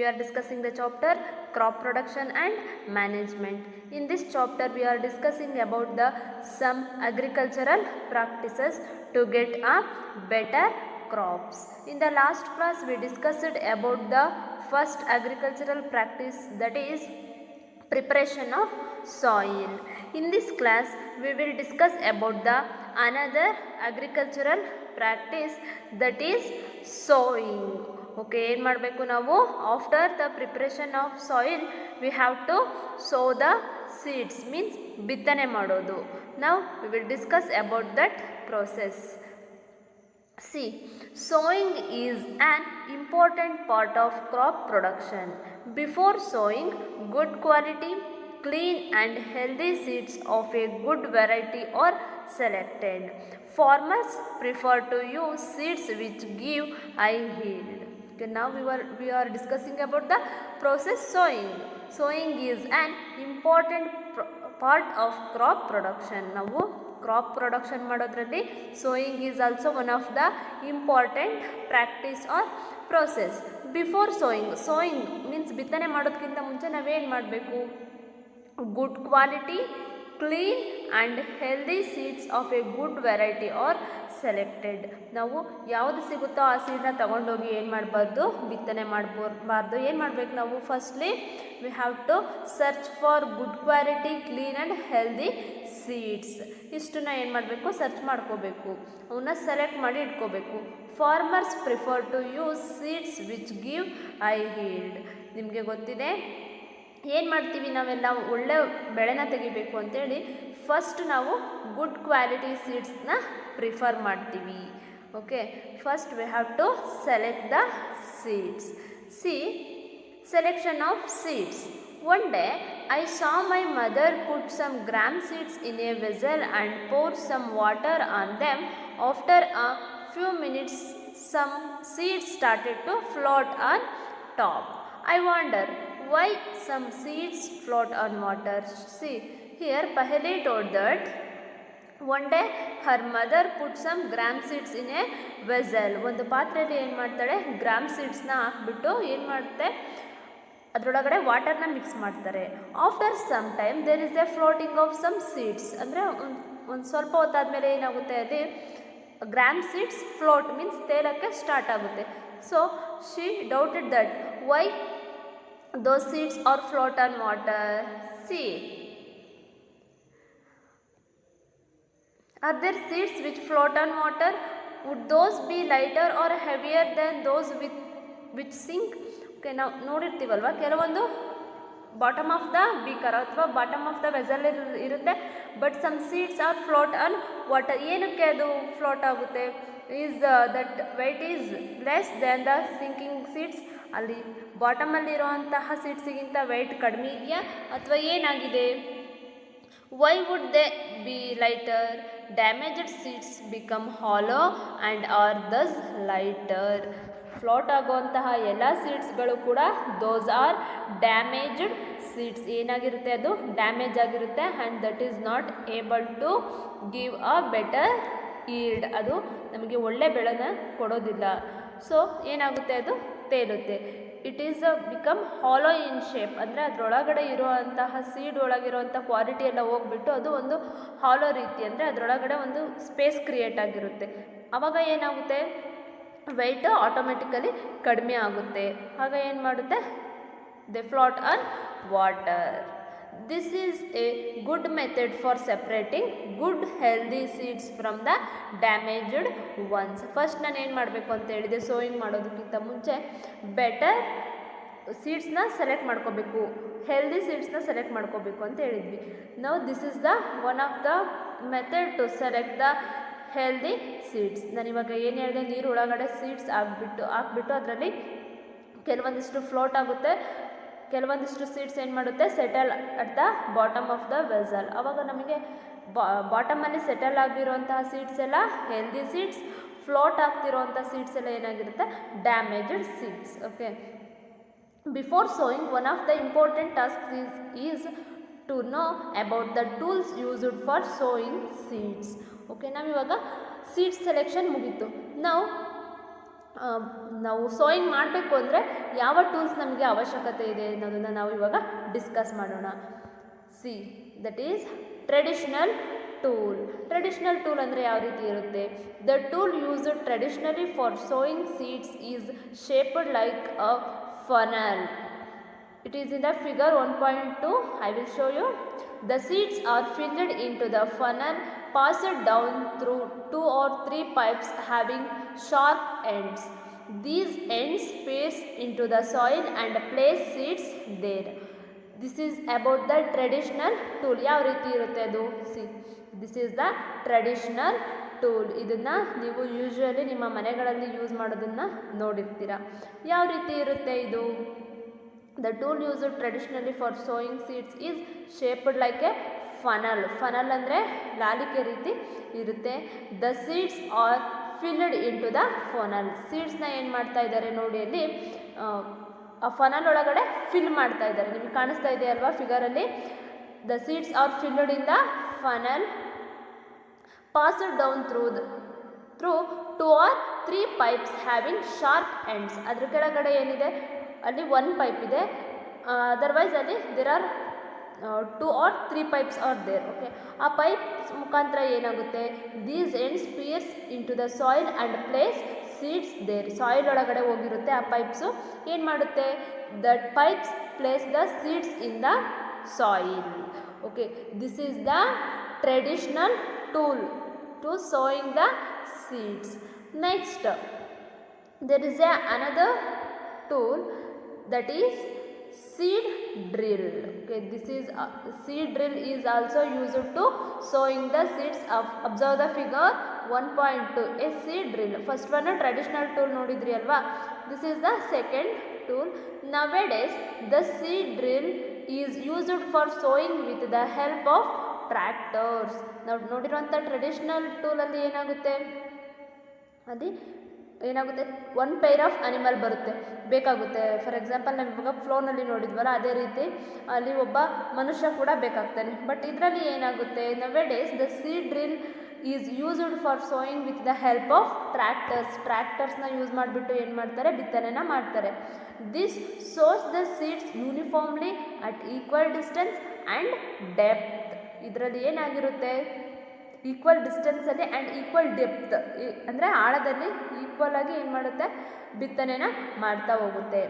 we are discussing the chapter crop production and management. In this chapter we are discussing about the some agricultural practices to get a better crops. In the last class we discussed about the first agricultural practice, that is preparation of soil. In this class we will discuss about the another agricultural practice, that is sowing. Okay, ಏನು ಮಾಡಬೇಕು ನಾವು after the preparation of soil we have to sow the seeds, means ಬಿತ್ತನೆ ಮಾಡೋದು. ನಾವು we will discuss about that process. See, sowing is an important part of crop production. Before sowing, good quality, clean and healthy seeds of a good variety are selected. Farmers prefer to use seeds which give high yield. Okay, now we are discussing about the process sowing. Sowing is an important part of crop production. ನಾವು crop production ಮಾಡೋದ್ರಲ್ಲಿ sowing is also one of the important practice or process. Before sowing means ಬಿತ್ತನೆ ಮಾಡೋದಕ್ಕಿಂತ ಮುಂಚೆ ನಾವೇನು ಮಾಡಬೇಕು? Good quality, clean and healthy seeds of a good variety are selected. ನಾವು ಯಾವುದು ಸಿಗುತ್ತೋ ಆ ಸೀಡನ್ನ ತಗೊಂಡೋಗಿ ಏನು ಮಾಡಬಾರ್ದು? ಬಿತ್ತನೆ ಮಾಡಬಾರ್ದು. ಏನು ಮಾಡಬೇಕು ನಾವು? Firstly we have to search for good quality, clean and healthy seeds. ಇಷ್ಟನ್ನ ಏನು ಮಾಡಬೇಕು? ಸರ್ಚ್ ಮಾಡ್ಕೋಬೇಕು, ಅವನ್ನ ಸೆಲೆಕ್ಟ್ ಮಾಡಿ ಇಟ್ಕೋಬೇಕು. Farmers prefer to use seeds which give high yield. ನಿಮಗೆ ಗೊತ್ತಿದೆ ಏನು ಮಾಡ್ತೀವಿ ನಾವೆಲ್ಲ ಒಳ್ಳೆ ಬೆಳೆನ ತೆಗಿಬೇಕು ಅಂತೇಳಿ ಫಸ್ಟ್ ನಾವು ಗುಡ್ ಕ್ವಾಲಿಟಿ ಸೀಡ್ಸ್ನ ಪ್ರಿಫರ್ ಮಾಡ್ತೀವಿ. Okay, first we have to select the seeds. See selection of seeds. One day I saw my mother put some gram seeds in a vessel and pour some water on them. After a few minutes some seeds started to float on top. I wonder why some seeds float on water. See, here Paheli told that one day her mother put some gram seeds in a vessel. ಒಂದು ಪಾತ್ರೆಯಲ್ಲಿ ಏನು ಮಾಡ್ತಾಳೆ? Gram ಸೀಡ್ಸ್ನ ಹಾಕ್ಬಿಟ್ಟು ಏನು ಮಾಡುತ್ತೆ? ಅದರೊಳಗಡೆ ವಾಟರ್ನ mix ಮಾಡ್ತಾರೆ. After some time there is a floating of some seeds. ಅಂದರೆ ಒಂದು ಸ್ವಲ್ಪ ಹೊತ್ತಾದಮೇಲೆ ಏನಾಗುತ್ತೆ? ಅಲ್ಲಿ ಗ್ರಾಮ್ ಸೀಡ್ಸ್ ಫ್ಲೋಟ್ ಮೀನ್ಸ್ ತೇಲಕ್ಕೆ ಸ್ಟಾರ್ಟ್ ಆಗುತ್ತೆ. So she doubted that why those seeds are float on water. See, are there seeds which float on water? Would those be lighter or heavier than those which sink? Okay, ನಾವು ನೋಡಿರ್ತೀವಲ್ವ, ಕೆಲವೊಂದು bottom of the beaker ಅಥವಾ bottom of the vessel ಇರುತ್ತೆ, but some seeds are float on water. ಏನಕ್ಕೆ ಅದು float ಆಗುತ್ತೆ? Is that weight is less than the sinking seeds. ಅಲ್ಲಿ ಬಾಟಮಲ್ಲಿರುವಂತಹ ಸೀಡ್ಸಿಗಿಂತ ವೆಯ್ಟ್ ಕಡಿಮೆ ಇದೆಯಾ ಅಥವಾ ಏನಾಗಿದೆ? Why would they be lighter? Damaged seeds become hollow and are thus lighter. Float ಆಗುವಂತಹ ಎಲ್ಲ ಸೀಡ್ಸ್ಗಳು ಕೂಡ ದೋಸ್ ಆರ್ ಡ್ಯಾಮೇಜ್ಡ್ ಸೀಡ್ಸ್. ಏನಾಗಿರುತ್ತೆ? ಅದು ಡ್ಯಾಮೇಜ್ ಆಗಿರುತ್ತೆ and that is not able to give a better yield. ಅದು ನಮಗೆ ಒಳ್ಳೆ ಬೆಳೆನ ಕೊಡೋದಿಲ್ಲ. ಸೊ ಏನಾಗುತ್ತೆ? ಅದು ತೇಲುತ್ತೆ. It is become hollow in shape. ಅಂದರೆ ಅದರೊಳಗಡೆ ಇರುವಂತಹ ಸೀಡ್ ಒಳಗಿರುವಂಥ ಕ್ವಾಲಿಟಿ ಎಲ್ಲ ಹೋಗ್ಬಿಟ್ಟು ಅದು ಒಂದು ಹಾಲೋ ರೀತಿ, ಅಂದರೆ ಅದರೊಳಗಡೆ ಒಂದು ಸ್ಪೇಸ್ ಕ್ರಿಯೇಟ್ ಆಗಿರುತ್ತೆ. ಆವಾಗ ಏನಾಗುತ್ತೆ? ವೆಯ್ಟ್ ಆಟೋಮೆಟಿಕಲಿ ಕಡಿಮೆ ಆಗುತ್ತೆ. ಆಗ ಏನು ಮಾಡುತ್ತೆ? They float on water. This is a good method for separating good healthy seeds from the damaged ones. First ನಾನು ಏನು ಮಾಡಬೇಕು ಅಂತ ಹೇಳಿದೆ? ಸೋಯಿಂಗ್ ಮಾಡೋದಕ್ಕಿಂತ ಮುಂಚೆ ಬೆಟರ್ ಸೀಡ್ಸ್ನ ಸೆಲೆಕ್ಟ್ ಮಾಡ್ಕೋಬೇಕು, ಹೆಲ್ದಿ ಸೀಡ್ಸ್ನ ಸೆಲೆಕ್ಟ್ ಮಾಡ್ಕೋಬೇಕು ಅಂತ ಹೇಳಿದ್ವಿ. Now this is the one of the method to select the healthy seeds. ನಾನಿವಾಗ ಏನು ಹೇಳಿದೆ? ನೀರು ಒಳಗಡೆ ಸೀಡ್ಸ್ ಹಾಕ್ಬಿಟ್ಟು ಅದರಲ್ಲಿ ಕೆಲವೊಂದಿಷ್ಟು ಫ್ಲೋಟ್ ಆಗುತ್ತೆ, ಕೆಲವೊಂದಿಷ್ಟು ಸೀಡ್ಸ್ ಏನು ಮಾಡುತ್ತೆ? Settle at the bottom of the vessel. ಆವಾಗ ನಮಗೆ ಬಾಟಮಲ್ಲಿ ಸೆಟಲ್ ಆಗಿರುವಂತಹ ಸೀಡ್ಸ್ ಎಲ್ಲ ಹೆಲ್ದಿ ಸೀಡ್ಸ್, ಫ್ಲೋಟ್ ಆಗ್ತಿರೋವಂಥ ಸೀಡ್ಸ್ ಎಲ್ಲ ಏನಾಗಿರುತ್ತೆ? Damaged seeds. Okay, before sowing one of the important task is to know about the tools used for sowing seeds. Okay, ನಾವಿವಾಗ seeds selection ಮುಗೀತು. ನಾವು ನಾವು ಸೋಯಿಂಗ್ ಮಾಡಬೇಕು ಅಂದರೆ ಯಾವ ಟೂಲ್ಸ್ ನಮಗೆ ಅವಶ್ಯಕತೆ ಇದೆ ಅನ್ನೋದನ್ನು ನಾವು ಇವಾಗ ಡಿಸ್ಕಸ್ ಮಾಡೋಣ. See that is traditional tool. Traditional tool ಅಂದರೆ ಯಾವ ರೀತಿ ಇರುತ್ತೆ? The tool used traditionally for sowing seeds is shaped like a funnel. It is in the figure 1.2. I will show you. The seeds are filled into the funnel, passed down through 2 or 3 pipes having sharp ends. These ends pierce into the soil and place seeds there. This is about the traditional tool. ಯಾವ ರೀತಿ ಇರುತ್ತೆ ಅದು? See, this is the traditional tool. ಇದನ್ನು ನೀವು usually ನಿಮ್ಮ ಮನೆಗಳಲ್ಲಿ use ಮಾಡೋದನ್ನು ನೋಡಿರ್ತೀರ. ಯಾವ ರೀತಿ ಇರುತ್ತೆ ಇದು? The tool used traditionally for sowing seeds is shaped like a funnel. Funnel ಅಂದರೆ ಲಾಲಿಕೆ ರೀತಿ ಇರುತ್ತೆ. The seeds are filled into the funnel. ಸೀಡ್ಸ್ನ ಏನು ಮಾಡ್ತಾ ಇದ್ದಾರೆ ನೋಡಿ, ಅಲ್ಲಿ ಆ ಫನಲ್ ಒಳಗಡೆ ಫಿಲ್ ಮಾಡ್ತಾ ಇದ್ದಾರೆ. ನಿಮಗೆ ಕಾಣಿಸ್ತಾ ಇದೆ ಅಲ್ವಾ ಫಿಗರಲ್ಲಿ? The seeds are filled in the funnel, passed down through 2 or 3 pipes having sharp ends. ಅದ್ರ ಕೆಳಗಡೆ ಏನಿದೆ? ಅಲ್ಲಿ 1 ಪೈಪ್ ಇದೆ. ಅದರ್ವೈಸ್ ಅಲ್ಲಿ there are 2 or 3 pipes are there. Okay, ಆ ಪೈಪ್ ಮುಖಾಂತರ ಏನಾಗುತ್ತೆ? These ends pierce in to the soil and place seeds there. Soil ಒಳಗಡೆ ಹೋಗಿರುತ್ತೆ ಆ ಪೈಪ್ಸು. ಏನು ಮಾಡುತ್ತೆ? That pipes place the seeds in the soil. Okay, this is the traditional tool to sowing the seeds. Next, there is another tool that is seed drill. Okay, this is seed drill is also used to sowing the seeds. Observe the figure 1.2. A seed drill. First one traditional tool nodidri alva. This is the second tool. Nowadays the seed drill is used for sowing with the help of tractors. ನಾವು ನೋಡಿರುವಂಥ traditional ಟೂಲಲ್ಲಿ ಏನಾಗುತ್ತೆ? ಅದು ಏನಾಗುತ್ತೆ? 1 pair of animal ಬರುತ್ತೆ, ಬೇಕಾಗುತ್ತೆ. For example ನಾವು ಇವಾಗ ಫ್ಲೋನಲ್ಲಿ ನೋಡಿದ್ವಲ್ಲ, ಅದೇ ರೀತಿ ಅಲ್ಲಿ ಒಬ್ಬ ಮನುಷ್ಯ ಕೂಡ ಬೇಕಾಗ್ತಾನೆ. ಬಟ್ ಇದರಲ್ಲಿ ಏನಾಗುತ್ತೆ? Nowadays the seed drill is used for sowing with the help of ಟ್ರ್ಯಾಕ್ಟರ್ಸ್ನ ಯೂಸ್ ಮಾಡಿಬಿಟ್ಟು ಏನು ಮಾಡ್ತಾರೆ? ಬಿತ್ತನೆನ ಮಾಡ್ತಾರೆ. This sows the seeds uniformly at equal distance and depth. ಇದರಲ್ಲಿ ಏನಾಗಿರುತ್ತೆ? ಈಕ್ವಲ್ ಡಿಸ್ಟೆನ್ಸಲ್ಲಿ ಆ್ಯಂಡ್ ಈಕ್ವಲ್ ಡೆಪ್ತ್, ಅಂದರೆ ಆಳದಲ್ಲಿ ಈಕ್ವಲ್ ಆಗಿ ಏನು ಮಾಡುತ್ತೆ? ಬಿತ್ತನೆನ ಮಾಡ್ತಾ ಹೋಗುತ್ತೆ.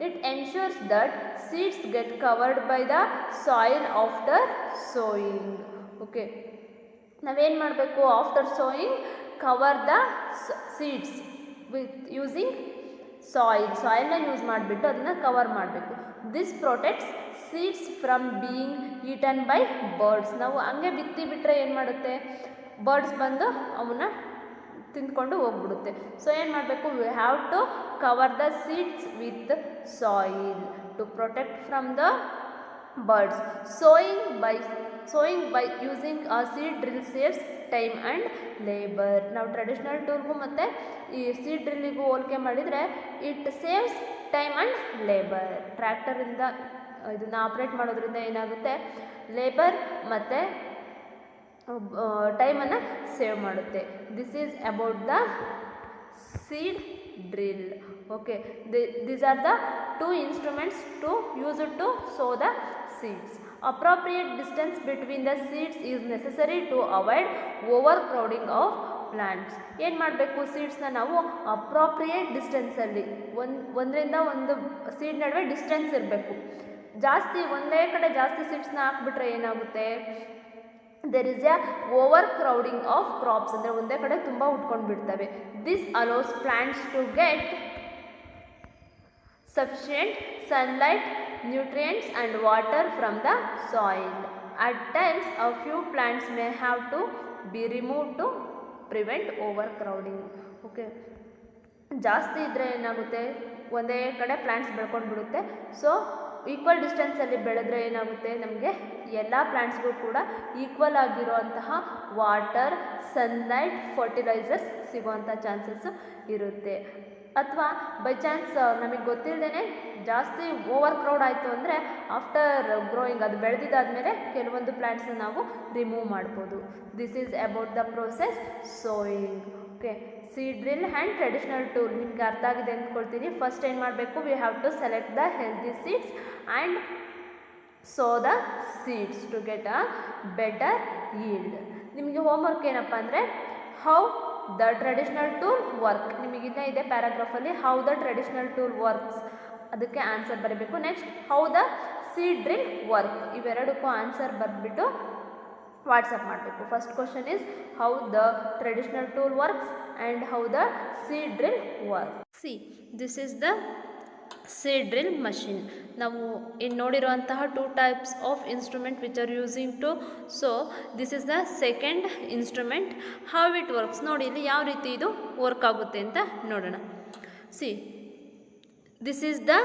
It ensures that seeds get covered by the soil after sowing. Okay, ನಾವೇನು ಮಾಡಬೇಕು? After sowing cover the seeds with using ಸಾಯಿಲ್ನ use ಮಾಡಿಬಿಟ್ಟು ಅದನ್ನು ಕವರ್ ಮಾಡಬೇಕು. This protects seeds from being eaten by birds. ನಾವು ಹಂಗೆ ಬಿತ್ತಿ ಬಿಟ್ಟರೆ ಏನು ಮಾಡುತ್ತೆ? ಬರ್ಡ್ಸ್ ಬಂದು ಅವನ್ನ ತಿಂದ್ಕೊಂಡು ಹೋಗ್ಬಿಡುತ್ತೆ. ಸೊ ಏನು ಮಾಡಬೇಕು? We have to cover the seeds with soil to protect from the birds. Sowing by using a seed drill saves time and labour. ನಾವು ಟ್ರೆಡಿಷ್ನಲ್ ಟೂಲ್ಗೂ ಮತ್ತು ಈ ಸೀಡ್ ಡ್ರಿಲ್ಲಿಗೂ ಹೋಲಿಕೆ ಮಾಡಿದರೆ it saves time and labour. ಟ್ರ್ಯಾಕ್ಟರಿಂದ ಇದನ್ನು ಆಪ್ರೇಟ್ ಮಾಡೋದ್ರಿಂದ ಏನಾಗುತ್ತೆ? ಲೇಬರ್ ಮತ್ತು ಟೈಮನ್ನು ಸೇವ್ ಮಾಡುತ್ತೆ. This is about the seed drill. Okay, these are the 2 instruments to use to sow the seeds. Appropriate distance between the seeds is necessary to avoid overcrowding of plants. ಏನು ಮಾಡಬೇಕು? ಸೀಡ್ಸ್ನ ನಾವು appropriate ಡಿಸ್ಟೆನ್ಸಲ್ಲಿ ಒಂದರಿಂದ ಒಂದು seed ನಡುವೆ distance ಇರಬೇಕು. ಜಾಸ್ತಿ ಒಂದೇ ಕಡೆ ಜಾಸ್ತಿ ಸೀಡ್ಸ್ನ ಹಾಕ್ಬಿಟ್ರೆ ಏನಾಗುತ್ತೆ? There is a overcrowding of crops, ಅಂದರೆ ಒಂದೇ ಕಡೆ ತುಂಬ ಉಟ್ಕೊಂಡು ಬಿಡ್ತವೆ. This allows plants to get sufficient sunlight, nutrients and water from the soil. At times, a few plants may have to be removed to prevent overcrowding. Okay, ಜಾಸ್ತಿ ಇದ್ದರೆ ಏನಾಗುತ್ತೆ? ಒಂದೇ ಕಡೆ ಪ್ಲಾಂಟ್ಸ್ ಬೆಳ್ಕೊಂಡು ಬಿಡುತ್ತೆ. ಸೊ ಈಕ್ವಲ್ ಡಿಸ್ಟೆನ್ಸಲ್ಲಿ ಬೆಳೆದ್ರೆ ಏನಾಗುತ್ತೆ? ನಮಗೆ ಎಲ್ಲ ಪ್ಲಾಂಟ್ಸ್ಗೂ ಕೂಡ ಈಕ್ವಲ್ ಆಗಿರುವಂತಹ ವಾಟರ್, ಸನ್ಲೈಟ್, ಫರ್ಟಿಲೈಸರ್ಸ್ ಸಿಗುವಂಥ ಚಾನ್ಸಸ್ಸು ಇರುತ್ತೆ. ಅಥವಾ ಬೈ ಚಾನ್ಸ್ ನಮಗೆ ಗೊತ್ತಿಲ್ಲದೇ ಜಾಸ್ತಿ ಓವರ್ ಕ್ರೌಡ್ ಆಯಿತು ಅಂದರೆ ಆಫ್ಟರ್ ಗ್ರೋಯಿಂಗ್ ಅದು ಬೆಳೆದಿದ್ದಾದಮೇಲೆ ಕೆಲವೊಂದು ಪ್ಲ್ಯಾಂಟ್ಸ್ನ ನಾವು ರಿಮೂವ್ ಮಾಡ್ಬೋದು. This is about the process sowing. Okay, seed drill and traditional tool ನಿಮ್ಗೆ ಅರ್ಥ ಆಗಿದೆ ಅಂದ್ಕೊಳ್ತೀನಿ. ಫಸ್ಟ್ ಏನು ಮಾಡಬೇಕು, we have to select the healthy seeds and sow the seeds to get a better yield. ನಿಮಗೆ ಹೋಮ್ವರ್ಕ್ ಏನಪ್ಪ ಅಂದರೆ how the traditional tool work, ನಿಮಗಿನ್ನ ಇದೆ ಪ್ಯಾರಾಗ್ರಾಫಲ್ಲಿ how the traditional tool works, ಅದಕ್ಕೆ ಆನ್ಸರ್ ಬರೀಬೇಕು. Next how the seed drill work, ಇವೆರಡಕ್ಕೂ answer ಬರೆದ್ಬಿಟ್ಟು ವಾಟ್ಸಪ್ ಮಾಡಬೇಕು. First question is how the traditional tool works and how the seed drill work. See this is the seed drill machine. ನಾವು ಇನ್ನು ನೋಡಿರುವಂತಹ 2 types of instrument which are using to so this is the second instrument. How it works ನೋಡಿ, ಇಲ್ಲಿ ಯಾವ ರೀತಿ ಇದು work ಆಗುತ್ತೆ ಅಂತ ನೋಡೋಣ. See this is the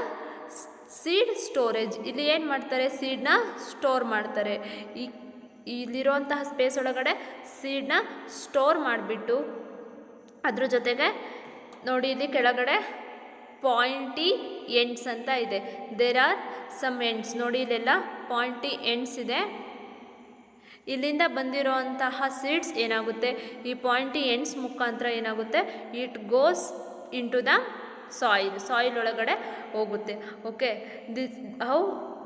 seed storage. ಇಲ್ಲಿ ಏನು ಮಾಡ್ತಾರೆ, ಸೀಡ್ನ ಸ್ಟೋರ್ ಮಾಡ್ತಾರೆ. ಇಲ್ಲಿರುವಂತಹ ಸ್ಪೇಸ್ ಒಳಗಡೆ ಸೀಡ್ನ ಸ್ಟೋರ್ ಮಾಡಿಬಿಟ್ಟು ಅದ್ರ ಜೊತೆಗೆ ನೋಡಿ ಇಲ್ಲಿ ಕೆಳಗಡೆ ಪಾಯಿಂಟಿ ಎಂಡ್ಸ್ ಅಂತ ಇದೆ. ದೇರ್ ಆರ್ ಸಮ್ ಎಂಡ್ಸ್, ನೋಡಿ ಇಲ್ಲೆಲ್ಲ ಪಾಯಿಂಟಿ ಎಂಡ್ಸ್ ಇದೆ. ಇಲ್ಲಿಂದ ಬಂದಿರೋಂತಹ ಸೀಡ್ಸ್ ಏನಾಗುತ್ತೆ, ಈ ಪಾಯಿಂಟಿ ಎಂಡ್ಸ್ ಮುಖಾಂತರ ಏನಾಗುತ್ತೆ, it goes into to the ಸಾಯಿಲ್ ಒಳಗಡೆ ಹೋಗುತ್ತೆ. Okay,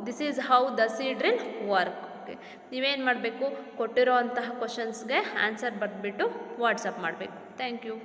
this is how the seed drill work. Okay, ನೀವೇನು ಮಾಡಬೇಕು, ಕೊಟ್ಟಿರೋ ಅಂತಹ ಕ್ವಶನ್ಸ್ಗೆ ಆನ್ಸರ್ ಬರೆದ್ಬಿಟ್ಟು ವಾಟ್ಸಪ್ ಮಾಡಬೇಕು. Thank you.